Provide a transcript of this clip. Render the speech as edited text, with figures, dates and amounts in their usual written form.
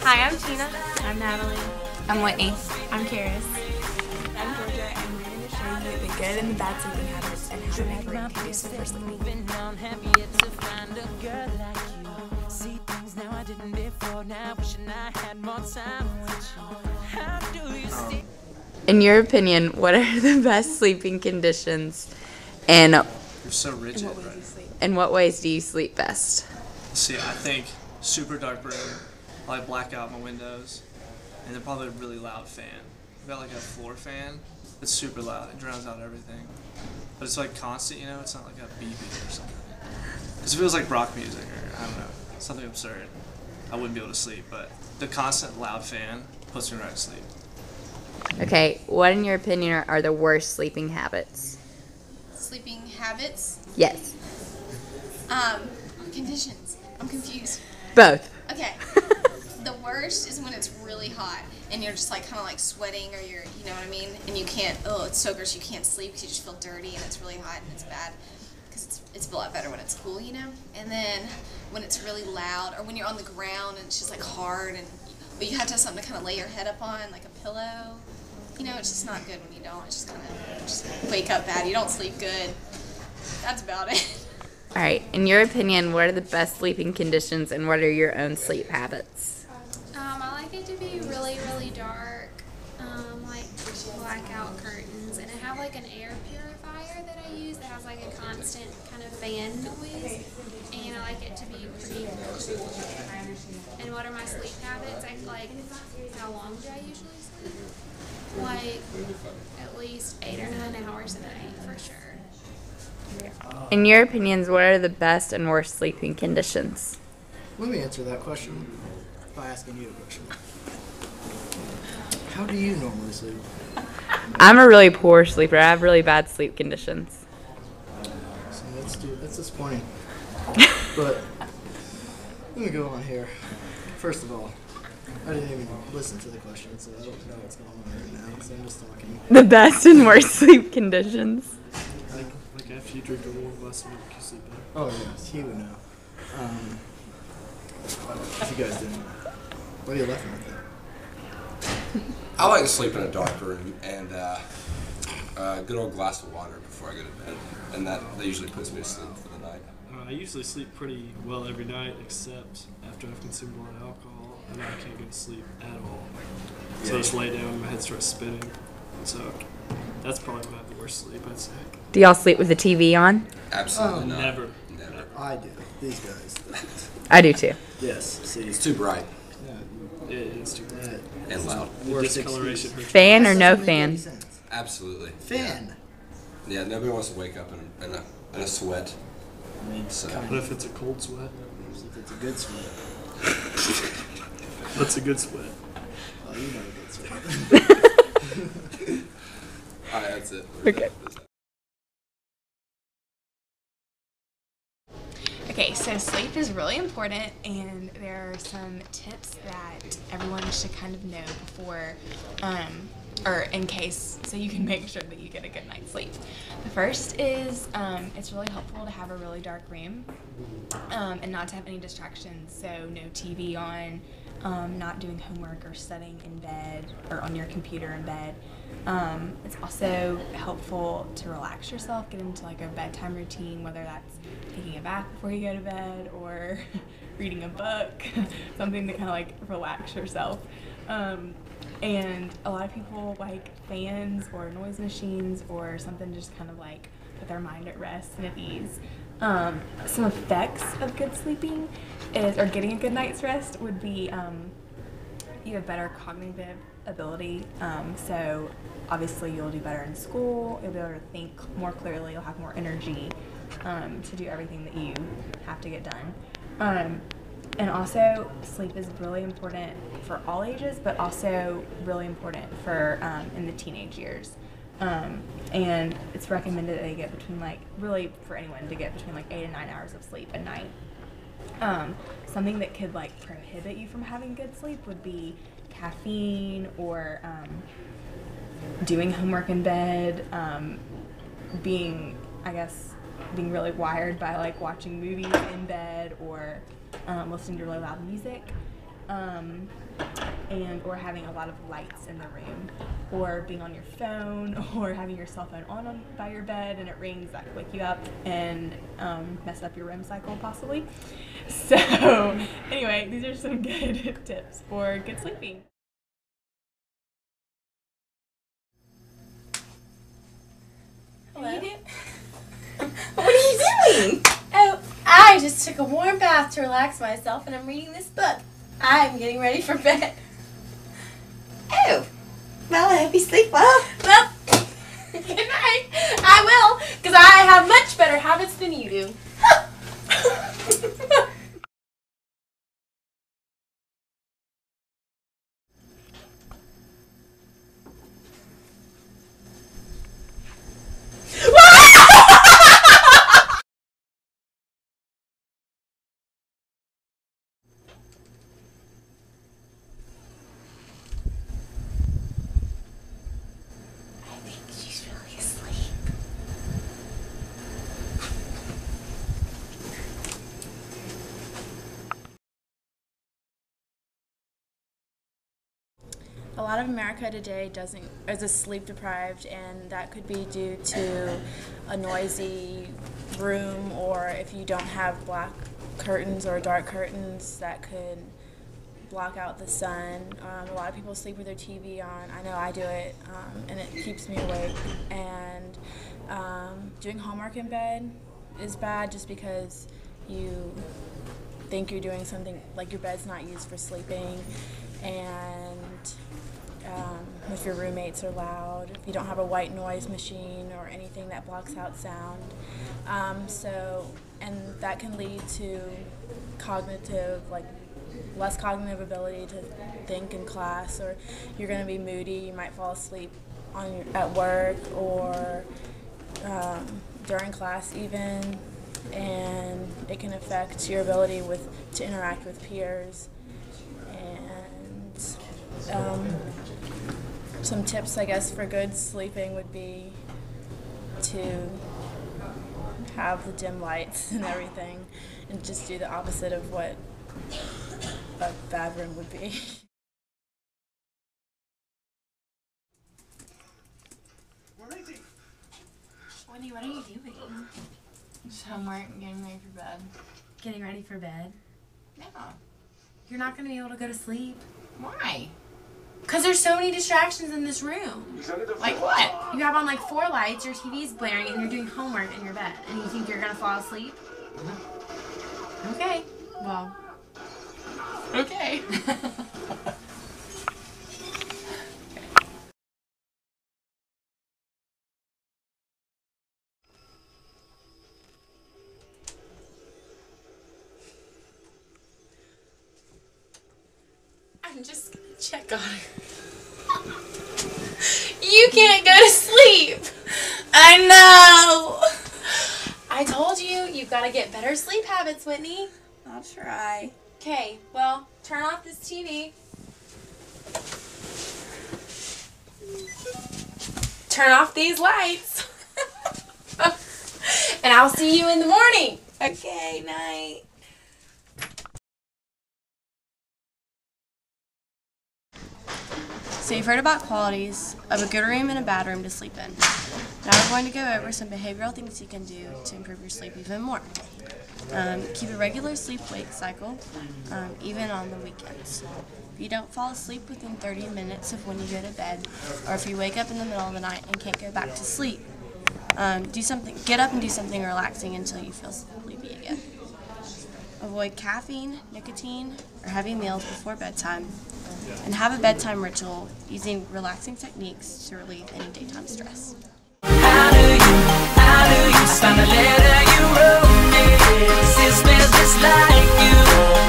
Hi, I'm Tina. I'm Natalie. I'm Whitney. I'm Karis. I'm Georgia, and we're going to show you the good and the bad sleeping habits and how to make great conducive for sleeping. In your opinion, what are the best sleeping conditions, and You're so rigid, right? in what ways do you sleep best? See, I think super dark room, I like black out my windows, and then probably a really loud fan. I've got like a floor fan that's super loud. It drowns out everything. But it's like constant, you know? It's not like a beeping or something. Because it feels like rock music or, I don't know, something absurd. I wouldn't be able to sleep, but the constant loud fan puts me right to sleep. Okay, what in your opinion are the worst sleeping habits? Sleeping habits? Yes. Conditions. I'm confused. Both. Okay. The worst is when it's really hot and you're just like kind of like sweating or you're, you know what I mean? And you can't, it's so gross, you can't sleep because you just feel dirty and it's really hot and it's bad. Because it's a lot better when it's cool, you know? And then when it's really loud or when you're on the ground and it's just like hard and but you have to have something to kind of lay your head up on, like a pillow. You know, it's just not good when you don't. It's just kind of just wake up bad. You don't sleep good. That's about it. All right, in your opinion, what are the best sleeping conditions and what are your own sleep habits? I like it to be really, really dark, like blackout curtains, and I have like an air purifier that I use that has like a constant kind of fan noise, and I like it to be pretty cool. And what are my sleep habits? How long do I usually sleep? Like at least 8 or 9 hours a night for sure. In your opinions, what are the best and worst sleeping conditions? Let me answer that question by asking you a question. How do you normally sleep? I'm a really poor sleeper. I have really bad sleep conditions. So that's disappointing. But let me go on here. First of all, I didn't even listen to the question, so I don't know what's going on right now, so I'm just talking. The best and worst sleep conditions. Like after you drink a warm glass of milk, you sleep better. Oh, yes, he would know. If you guys didn't know. What are you laughing at that? I like to sleep in a dark room and a good old glass of water before I go to bed, and that usually puts me to sleep for the night. I usually sleep pretty well every night, except after I've consumed a lot of alcohol, and I can't go to sleep at all. So I just lay down and my head starts spinning. So that's probably the worst sleep, I'd say. Do y'all sleep with the TV on? Absolutely not. Never. I do. These guys. I do too. Yes, see. It's too bright It's too bad. and loud. The discoloration hurts. Fan or no Doesn't make any fan? sense. Absolutely. Fan. Yeah, nobody wants to wake up in a sweat. I mean, So. What if it's a cold sweat? if it's a good sweat. What's a good sweat? Oh, you know a good sweat. All right, that's it. Okay. Okay, so sleep is really important, and there are some tips that everyone should kind of know before, or in case, so you can make sure that you get a good night's sleep. The first is it's really helpful to have a really dark room and not to have any distractions, so no TV on, not doing homework or studying in bed or on your computer in bed. It's also helpful to relax yourself, get into like a bedtime routine, whether that's taking a bath before you go to bed or reading a book, something to kind of like relax yourself. And a lot of people like fans or noise machines or something just kind of like put their mind at rest and at ease. Some effects of good sleeping or getting a good night's rest would be you have better cognitive ability. So obviously you'll do better in school, you'll be able to think more clearly, you'll have more energy to do everything that you have to get done. And also, sleep is really important for all ages, but also really important for in the teenage years. And it's recommended that they get between really for anyone to get between 8 and 9 hours of sleep a night. Something that could prohibit you from having good sleep would be caffeine or doing homework in bed, being really wired by watching movies in bed or listening to really loud music. and or having a lot of lights in the room, or being on your phone, or having your cell phone on by your bed and it rings, that could wake you up and mess up your REM cycle possibly. So anyway, these are some good tips for good sleeping. Hello. What are you doing? Oh, I just took a warm bath to relax myself and I'm reading this book. I'm getting ready for bed. Oh, well, I hope you sleep well. Well, good night. I will, because I have much better habits than you do. She's really asleep. A lot of America today is sleep deprived, and that could be due to a noisy room, or if you don't have black curtains or dark curtains that could block out the sun. A lot of people sleep with their TV on. I know I do it, and it keeps me awake. And doing homework in bed is bad just because you think you're doing something, like your bed's not used for sleeping, and if your roommates are loud, if you don't have a white noise machine or anything that blocks out sound. And that can lead to less cognitive ability to think in class, or you're going to be moody, you might fall asleep at work or during class even, and it can affect your ability to interact with peers. And some tips, I guess, for good sleeping would be to have the dim lights and everything, and just do the opposite of what a bad room would be. Wendy, what are you doing? Just homework and getting ready for bed. Getting ready for bed? Yeah. You're not going to be able to go to sleep. Why? Because there's so many distractions in this room. Like what? You have on like 4 lights, your TV's blaring, and you're doing homework in your bed. And you think you're going to fall asleep? Okay. Well. Okay. I'm just going to check on her. You can't go to sleep. I know. I told you, you've got to get better sleep habits, Whitney. I'll try. Okay, well, turn off this TV. Turn off these lights. And I'll see you in the morning. Okay, night. So you've heard about qualities of a good room and a bad room to sleep in. Now we're going to go over some behavioral things you can do to improve your sleep even more. Keep a regular sleep-wake cycle, even on the weekends. If you don't fall asleep within 30 minutes of when you go to bed, or if you wake up in the middle of the night and can't go back to sleep, get up and do something relaxing until you feel sleepy again. Avoid caffeine, nicotine, or heavy meals before bedtime, and have a bedtime ritual using relaxing techniques to relieve any daytime stress. How do you stand a letter you wrote? Sisters just like you.